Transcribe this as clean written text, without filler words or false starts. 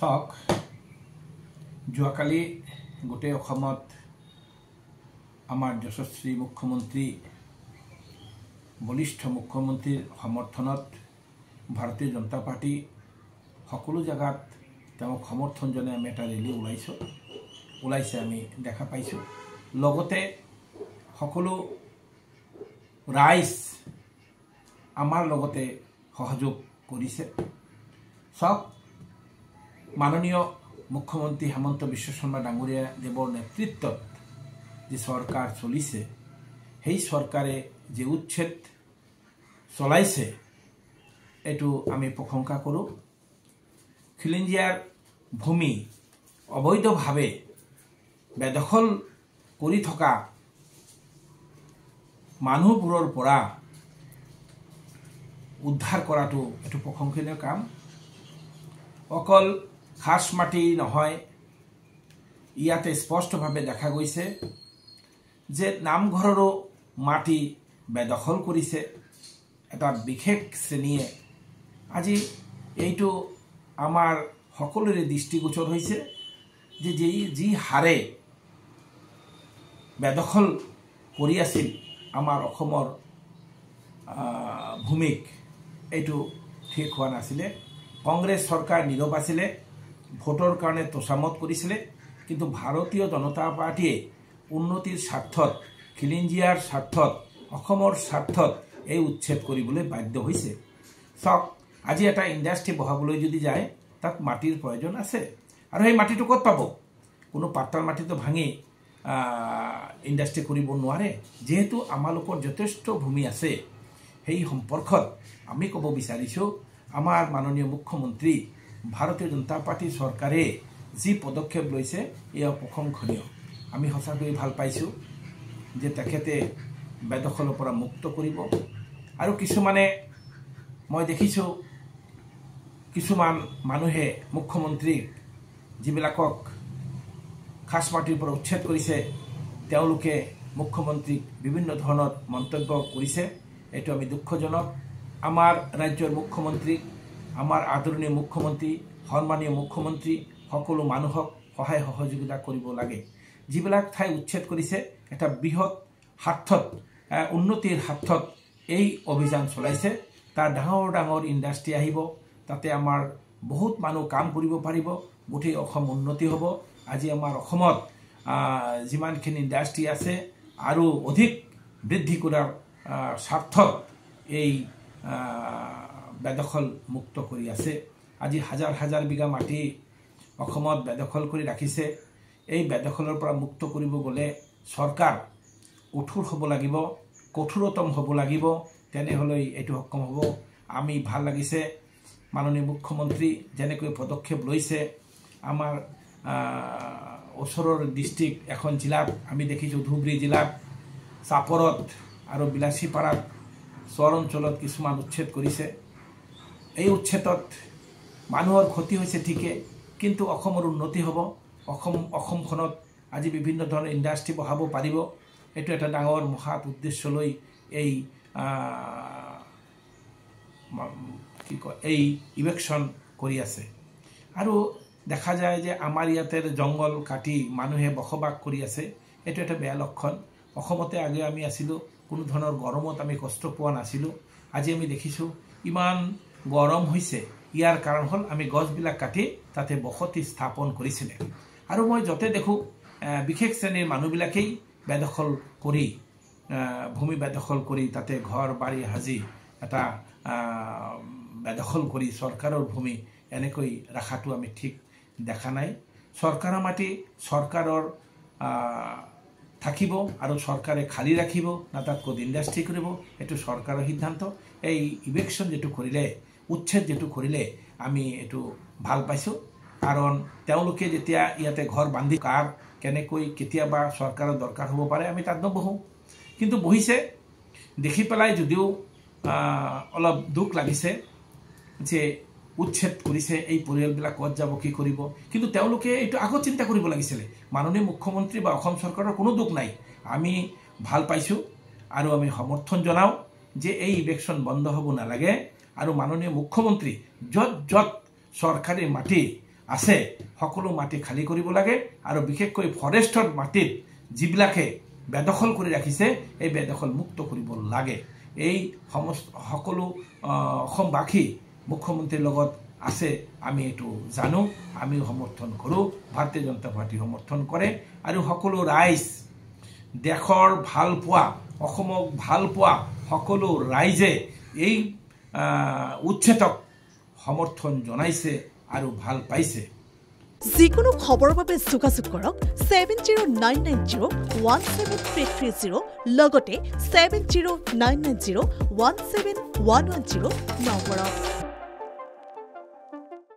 চাওক যোৱাকালি গোটেই অসমত আমাৰ যশস্বী মুখ্যমন্ত্ৰী বলিষ্ঠ মুখ্যমন্ত্ৰীৰ সমৰ্থনত ভাৰতীয় জনতা পাৰ্টি সকলো জায়গাত তেওঁক সমৰ্থন জনাই আমি এটা ৰেলী ওলাইছে আমি দেখা পাইছোঁ। লগতে সকলো ৰাইজ আমাৰ লগতে সহযোগ কৰিছে। সব মাননীয় মুখ্যমন্ত্ৰী হেমন্ত বিশ্ব শৰ্মা ডাঙৰীয়া দেৱৰ নেতৃত্বত যে সৰকাৰ চলিছে সেই সৰকাৰে যে উচ্ছেদ চলাইছে এটু আমি প্ৰশংসা কৰোঁ। খিলঞ্জীয়াৰ ভূমি অবৈধভাৱে বেদখল কৰি থকা মানুহবোৰৰ পৰা উদ্ধাৰ কৰাটো এটু প্ৰশংসনীয় কাম। অকল খাস মাটি নহয়, ইয়াতে স্পষ্টভাৱে দেখা গৈছে যে নামঘৰৰো মাটি বেদখল কৰিছে এটা বিশেষ শ্ৰেণীয়ে। আজি এইটো আমাৰ সকলোৰে দৃষ্টিগোচৰ হৈছে যে যি হাৰে বেদখল কৰি আছিল আমাৰ অসমৰ ভূমিক এইটো ঠিক হোৱা নাছিলে। কংগ্ৰেছ চৰকাৰ নীৰৱ আছিলে, ভোটৰ কাৰণে তোষামত কৰিছিলে, কিন্তু ভাৰতীয় জনতা পাৰ্টিয়ে উন্নতিৰ স্বাৰ্থত খিলঞ্জীয়াৰ স্বাৰ্থত অসমৰ স্বাৰ্থত এই উচ্ছেদ কৰিবলৈ বাধ্য হৈছে। চাওক আজি এটা ইণ্ডাষ্ট্ৰি বহাবলৈ যদি যায় তাত মাটিৰ প্ৰয়োজন আছে, আৰু সেই মাটিটো ক'ত পাব? কোনো পাট্টাৰ মাটিটো ভাঙি ইণ্ডাষ্ট্ৰি কৰিব নোৱাৰে। যেহেতু আমালোকৰ যথেষ্ট ভূমি আছে, সেই সম্পৰ্কত আমি ক'ব বিচাৰিছোঁ আমাৰ মাননীয় মুখ্যমন্ত্ৰী ভাৰতীয় জনতা পাৰ্টি চৰকাৰে যি পদক্ষেপ লৈছে এয়া প্ৰশংসনীয়। আমি সঁচাকৈ ভাল পাইছোঁ যে তেখেতে বেদখলৰ পৰা মুক্ত কৰিব। আৰু কিছুমানে মই দেখিছোঁ কিছুমান মানুহে মুখ্যমন্ত্ৰীক যিবিলাকক খাস মাটিৰ পৰা উচ্ছেদ কৰিছে তেওঁলোকে মুখ্যমন্ত্ৰীক বিভিন্ন ধৰণৰ মন্তব্য কৰিছে। এইটো আমি দুঃখজনক। আমাৰ ৰাজ্যৰ মুখ্যমন্ত্ৰী, আমাৰ আদৰণীয় মুখ্যমন্ত্ৰী, সন্মানীয় মুখ্যমন্ত্ৰী সকলো মানুহক সহায় সহযোগিতা কৰিব লাগে। যিবিলাক ঠাই উচ্ছেদ কৰিছে এটা বৃহৎ স্বাৰ্থত উন্নতিৰ স্বাৰ্থত এই অভিযান চলাইছে। তাৰ ডাঙৰ ডাঙৰ ইণ্ডাষ্ট্ৰি আহিব, তাতে আমাৰ বহুত মানুহ কাম কৰিব পাৰিব, গোটেই অসম উন্নতি হ'ব। আজি আমাৰ অসমত যিমানখিনি ইণ্ডাষ্ট্ৰি আছে আৰু অধিক বৃদ্ধি কৰাৰ স্বাৰ্থত এই বেদখল মুক্ত কৰি আছে। আজি হাজাৰ হাজাৰ বিঘা মাটি অসমত বেদখল কৰি ৰাখিছে। এই বেদখলৰ পৰা মুক্ত কৰিব গ'লে চৰকাৰ কঠোৰ হ'ব লাগিব, কঠোৰতম হ'ব লাগিব, তেনেহ'লে এইটো সক্ষম হ'ব। আমি ভাল লাগিছে মাননীয় মুখ্যমন্ত্ৰী যেনেকৈ পদক্ষেপ লৈছে। আমাৰ ওচৰৰ ডিষ্ট্ৰিক্ট এখন জিলাত আমি দেখিছোঁ, ধুবুৰী জিলাত চাপৰত আৰু বিলাসীপাৰাত চৰ অঞ্চলত কিছুমান উচ্ছেদ কৰিছে। এই উচ্ছেদত মানুহৰ ক্ষতি হৈছে ঠিকে, কিন্তু অসমৰ উন্নতি হ'ব। অসমখনত আজি বিভিন্ন ধৰণৰ ইণ্ডাষ্ট্ৰি বহাব পাৰিব। এইটো এটা ডাঙৰ মহৎ উদ্দেশ্য লৈ এই ইভেকশ্যন কৰি আছে। আৰু দেখা যায় যে আমাৰ ইয়াতে জংঘল কাটি মানুহে বসবাস কৰি আছে। এইটো এটা বেয়া লক্ষণ। অসমতে আগে আমি আছিলোঁ, কোনো ধৰণৰ গৰমত আমি কষ্ট পোৱা নাছিলোঁ। আজি আমি দেখিছোঁ ইমান গৰম হৈছে। ইয়াৰ কাৰণ হ'ল আমি গছবিলাক কাটি তাতে বসতি স্থাপন কৰিছিলে। আৰু মই য'তে দেখোঁ বিশেষ শ্ৰেণীৰ মানুহবিলাকেই বেদখল কৰি ভূমি বেদখল কৰি তাতে ঘৰ বাৰী সাজি এটা বেদখল কৰি চৰকাৰৰ ভূমি এনেকৈ ৰখাটো আমি ঠিক দেখা নাই। চৰকাৰৰ মাটি চৰকাৰৰ থাকিব আৰু চৰকাৰে খালী ৰাখিব, না তাত ক'ত ইণ্ডাষ্ট্ৰি কৰিব, এইটো চৰকাৰৰ সিদ্ধান্ত। এই ইভেকশ্যন যিটো কৰিলে, উচ্ছেদ যিটো কৰিলে, আমি এইটো ভাল পাইছোঁ। কাৰণ তেওঁলোকে যেতিয়া ইয়াতে ঘৰ বান্ধি কাৰ কেনেকৈ কেতিয়াবা চৰকাৰৰ দৰকাৰ হ'ব পাৰে আমি তাত নবহোঁ, কিন্তু বহিছে। দেখি পেলাই যদিও অলপ দুখ লাগিছে যে উচ্ছেদ কৰিছে, এই পৰিয়ালবিলাক ক'ত যাব, কি কৰিব। কিন্তু তেওঁলোকে এইটো আগত চিন্তা কৰিব লাগিছিলে। মাননীয় মুখ্যমন্ত্ৰী বা অসম চৰকাৰৰ কোনো দুখ নাই। আমি ভাল পাইছোঁ আৰু আমি সমৰ্থন জনাওঁ যে এই ইভেকশ্যন বন্ধ হ'ব নালাগে। আৰু মাননীয় মুখ্যমন্ত্ৰী য'ত য'ত চৰকাৰী মাটি আছে সকলো মাটি খালী কৰিব লাগে আৰু বিশেষকৈ ফৰেষ্টৰ মাটিত যিবিলাকে বেদখল কৰি ৰাখিছে এই বেদখল মুক্ত কৰিব লাগে। এই সকলো অসমবাসী মুখ্যমন্ত্ৰীৰ লগত আছে, আমি এইটো জানো, আমি সমৰ্থন কৰোঁ, ভাৰতীয় জনতা পাৰ্টি সমৰ্থন কৰে। আৰু সকলো ৰাইজ, দেশৰ ভাল পোৱা, অসমক ভাল পোৱা সকলো ৰাইজে এই উচ্ছেদক সমৰ্থন জনাইছে আৰু ভাল পাইছে। যিকোনো খবৰৰ বাবে যোগাযোগ কৰক 7099017330 লগতে 7099017110 নম্বৰত।